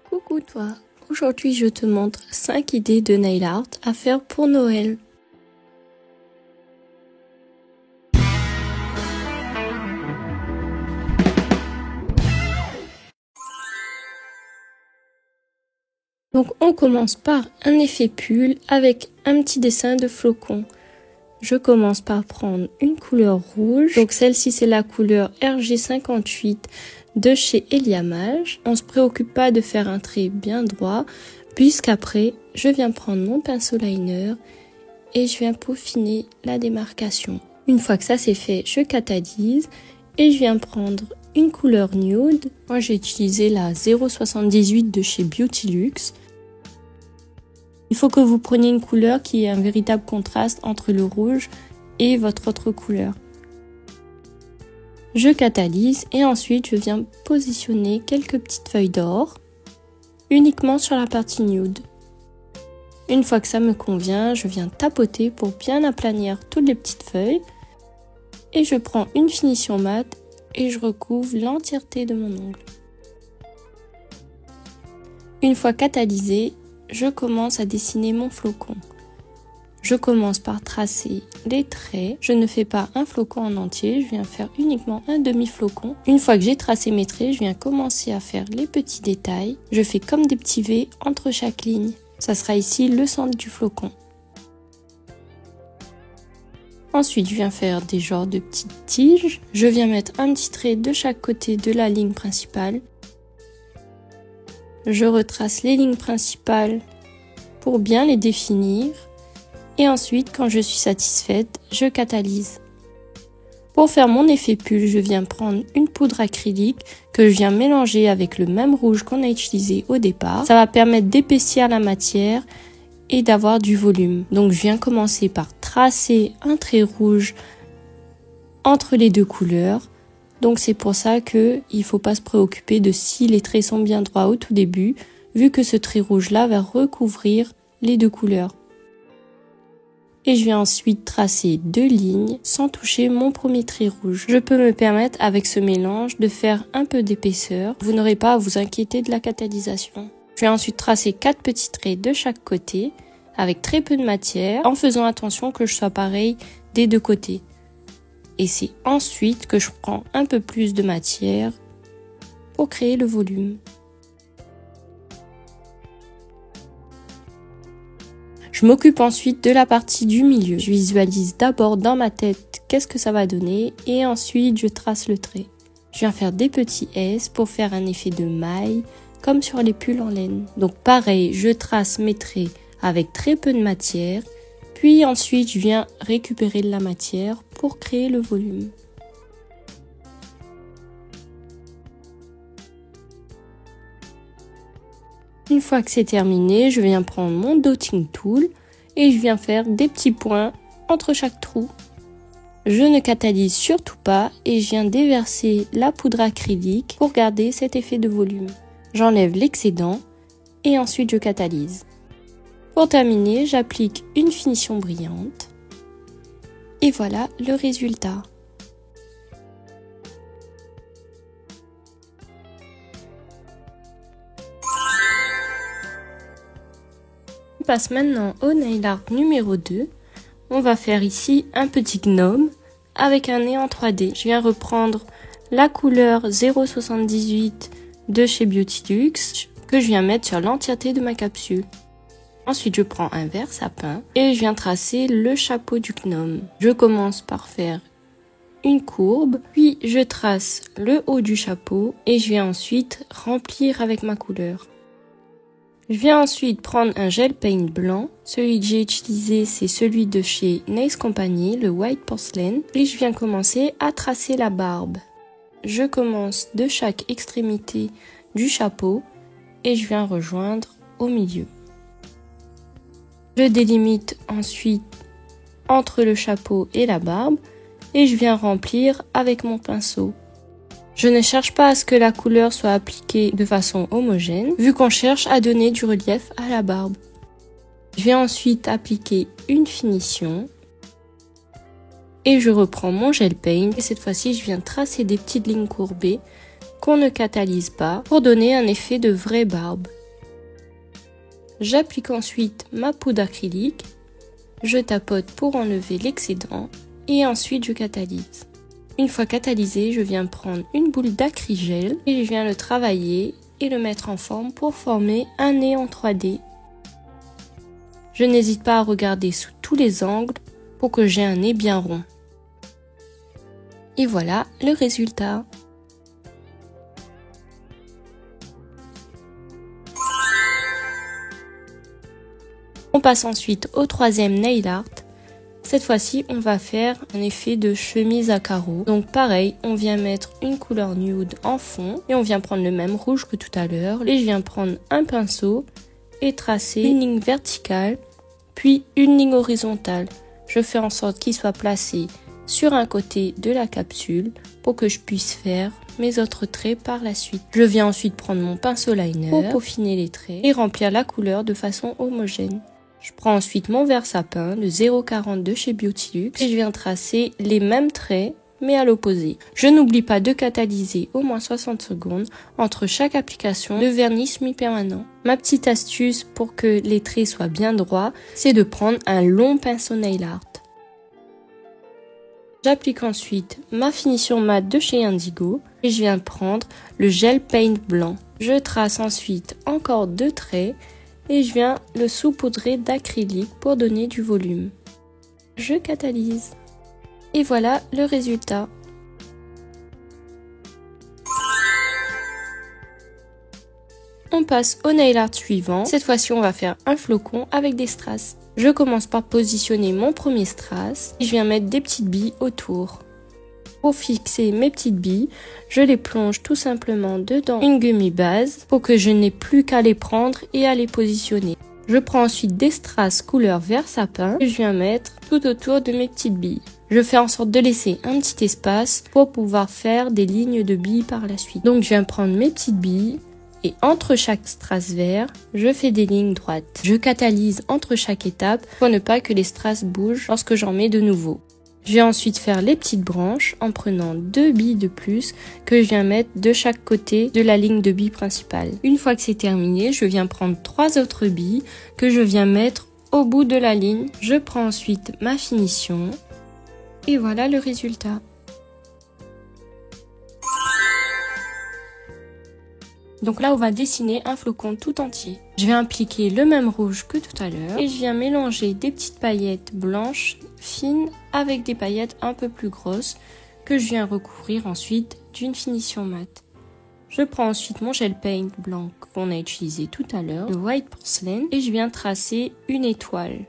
Coucou toi, aujourd'hui je te montre 5 idées de nail art à faire pour Noël. Donc on commence par un effet pull avec un petit dessin de flocon. Je commence par prendre une couleur rouge, donc celle-ci c'est la couleur RG58 de chez Eliamage. On ne se préoccupe pas de faire un trait bien droit, puisqu'après je viens prendre mon pinceau liner et je viens peaufiner la démarcation. Une fois que ça c'est fait, je catalyse et je viens prendre une couleur nude. Moi j'ai utilisé la 078 de chez Beauty Luxe. Il faut que vous preniez une couleur qui ait un véritable contraste entre le rouge et votre autre couleur. Je catalyse et ensuite je viens positionner quelques petites feuilles d'or uniquement sur la partie nude. Une fois que ça me convient, je viens tapoter pour bien aplanir toutes les petites feuilles et je prends une finition mat et je recouvre l'entièreté de mon ongle. Une fois catalysé, je commence à dessiner mon flocon. Je commence par tracer les traits. Je ne fais pas un flocon en entier, je viens faire uniquement un demi-flocon. Une fois que j'ai tracé mes traits, je viens commencer à faire les petits détails. Je fais comme des petits V entre chaque ligne. Ça sera ici le centre du flocon. Ensuite, je viens faire des genres de petites tiges. Je viens mettre un petit trait de chaque côté de la ligne principale. Je retrace les lignes principales pour bien les définir. Et ensuite, quand je suis satisfaite, je catalyse. Pour faire mon effet pull, je viens prendre une poudre acrylique que je viens mélanger avec le même rouge qu'on a utilisé au départ. Ça va permettre d'épaissir la matière et d'avoir du volume. Donc je viens commencer par tracer un trait rouge entre les deux couleurs. Donc c'est pour ça qu'il ne faut pas se préoccuper de si les traits sont bien droits au tout début, vu que ce trait rouge là va recouvrir les deux couleurs. Et je viens ensuite tracer deux lignes sans toucher mon premier trait rouge. Je peux me permettre avec ce mélange de faire un peu d'épaisseur. Vous n'aurez pas à vous inquiéter de la catalysation. Je vais ensuite tracer 4 petits traits de chaque côté avec très peu de matière en faisant attention que je sois pareil des deux côtés. Et c'est ensuite que je prends un peu plus de matière pour créer le volume. Je m'occupe ensuite de la partie du milieu. Je visualise d'abord dans ma tête qu'est-ce que ça va donner et ensuite je trace le trait. Je viens faire des petits S pour faire un effet de maille comme sur les pulls en laine. Donc pareil, je trace mes traits avec très peu de matière. Puis ensuite, je viens récupérer de la matière pour créer le volume. Une fois que c'est terminé, je viens prendre mon dotting tool et je viens faire des petits points entre chaque trou. Je ne catalyse surtout pas et je viens déverser la poudre acrylique pour garder cet effet de volume. J'enlève l'excédent et ensuite je catalyse. Pour terminer, j'applique une finition brillante et voilà le résultat. On passe maintenant au nail art numéro 2. On va faire ici un petit gnome avec un nez en 3D. Je viens reprendre la couleur 078 de chez Beauty Luxe que je viens mettre sur l'entièreté de ma capsule. Ensuite, je prends un verre sapin et je viens tracer le chapeau du gnome. Je commence par faire une courbe, puis je trace le haut du chapeau et je viens ensuite remplir avec ma couleur. Je viens ensuite prendre un gel paint blanc. Celui que j'ai utilisé, c'est celui de chez Nails Company, le White Porcelain. Et je viens commencer à tracer la barbe. Je commence de chaque extrémité du chapeau et je viens rejoindre au milieu. Je délimite ensuite entre le chapeau et la barbe et je viens remplir avec mon pinceau. Je ne cherche pas à ce que la couleur soit appliquée de façon homogène, vu qu'on cherche à donner du relief à la barbe. Je viens ensuite appliquer une finition et je reprends mon gel paint et cette fois-ci je viens tracer des petites lignes courbées qu'on ne catalyse pas pour donner un effet de vraie barbe. J'applique ensuite ma poudre acrylique. Je tapote pour enlever l'excédent et ensuite je catalyse. Une fois catalysé, je viens prendre une boule d'acrygel et je viens le travailler et le mettre en forme pour former un nez en 3D. Je n'hésite pas à regarder sous tous les angles pour que j'ai un nez bien rond. Et voilà le résultat. On passe ensuite au troisième nail art. Cette fois-ci, on va faire un effet de chemise à carreaux. Donc pareil, on vient mettre une couleur nude en fond et on vient prendre le même rouge que tout à l'heure. Et je viens prendre un pinceau et tracer une ligne verticale, puis une ligne horizontale. Je fais en sorte qu'il soit placé sur un côté de la capsule pour que je puisse faire mes autres traits par la suite. Je viens ensuite prendre mon pinceau liner pour peaufiner les traits et remplir la couleur de façon homogène. Je prends ensuite mon verre sapin, le 0,40 de chez Beauty Luxe et je viens tracer les mêmes traits mais à l'opposé. Je n'oublie pas de catalyser au moins 60 secondes entre chaque application de vernis semi-permanent. Ma petite astuce pour que les traits soient bien droits, c'est de prendre un long pinceau nail art. J'applique ensuite ma finition mat de chez Indigo et je viens prendre le gel paint blanc. Je trace ensuite encore 2 traits et je viens le saupoudrer d'acrylique pour donner du volume. Je catalyse. Et voilà le résultat. On passe au nail art suivant. Cette fois-ci, on va faire un flocon avec des strass. Je commence par positionner mon premier strass et je viens mettre des petites billes autour. Pour fixer mes petites billes, je les plonge tout simplement dedans une gummy base pour que je n'ai plus qu'à les prendre et à les positionner. Je prends ensuite des strass couleur vert sapin et je viens mettre tout autour de mes petites billes. Je fais en sorte de laisser un petit espace pour pouvoir faire des lignes de billes par la suite. Donc je viens prendre mes petites billes et entre chaque strass vert, je fais des lignes droites. Je catalyse entre chaque étape pour ne pas que les strass bougent lorsque j'en mets de nouveau. Je vais ensuite faire les petites branches en prenant 2 billes de plus que je viens mettre de chaque côté de la ligne de billes principale. Une fois que c'est terminé, je viens prendre 3 autres billes que je viens mettre au bout de la ligne. Je prends ensuite ma finition et voilà le résultat. Donc là, on va dessiner un flocon tout entier. Je vais appliquer le même rouge que tout à l'heure et je viens mélanger des petites paillettes blanches fines avec des paillettes un peu plus grosses que je viens recouvrir ensuite d'une finition mat. Je prends ensuite mon gel paint blanc qu'on a utilisé tout à l'heure, le white porcelain, et je viens tracer une étoile.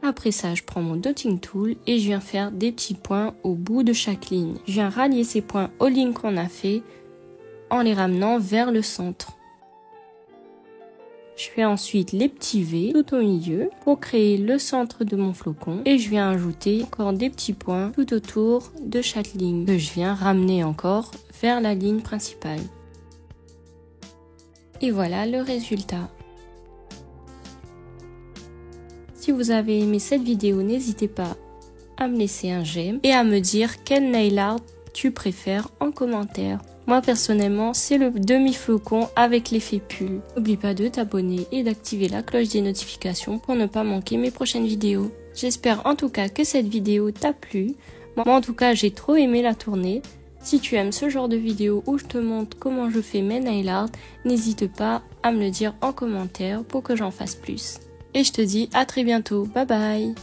Après ça, je prends mon dotting tool et je viens faire des petits points au bout de chaque ligne. Je viens rallier ces points aux lignes qu'on a fait en les ramenant vers le centre. Je fais ensuite les petits V tout au milieu pour créer le centre de mon flocon et je viens ajouter encore des petits points tout autour de chaque ligne que je viens ramener encore vers la ligne principale. Et voilà le résultat. Si vous avez aimé cette vidéo, n'hésitez pas à me laisser un j'aime et à me dire quel nail art tu préfères en commentaire. Moi personnellement, c'est le demi-flocon avec l'effet pull. N'oublie pas de t'abonner et d'activer la cloche des notifications pour ne pas manquer mes prochaines vidéos. J'espère en tout cas que cette vidéo t'a plu. Moi en tout cas, j'ai trop aimé la tourner. Si tu aimes ce genre de vidéo où je te montre comment je fais mes nail art, n'hésite pas à me le dire en commentaire pour que j'en fasse plus. Et je te dis à très bientôt. Bye bye!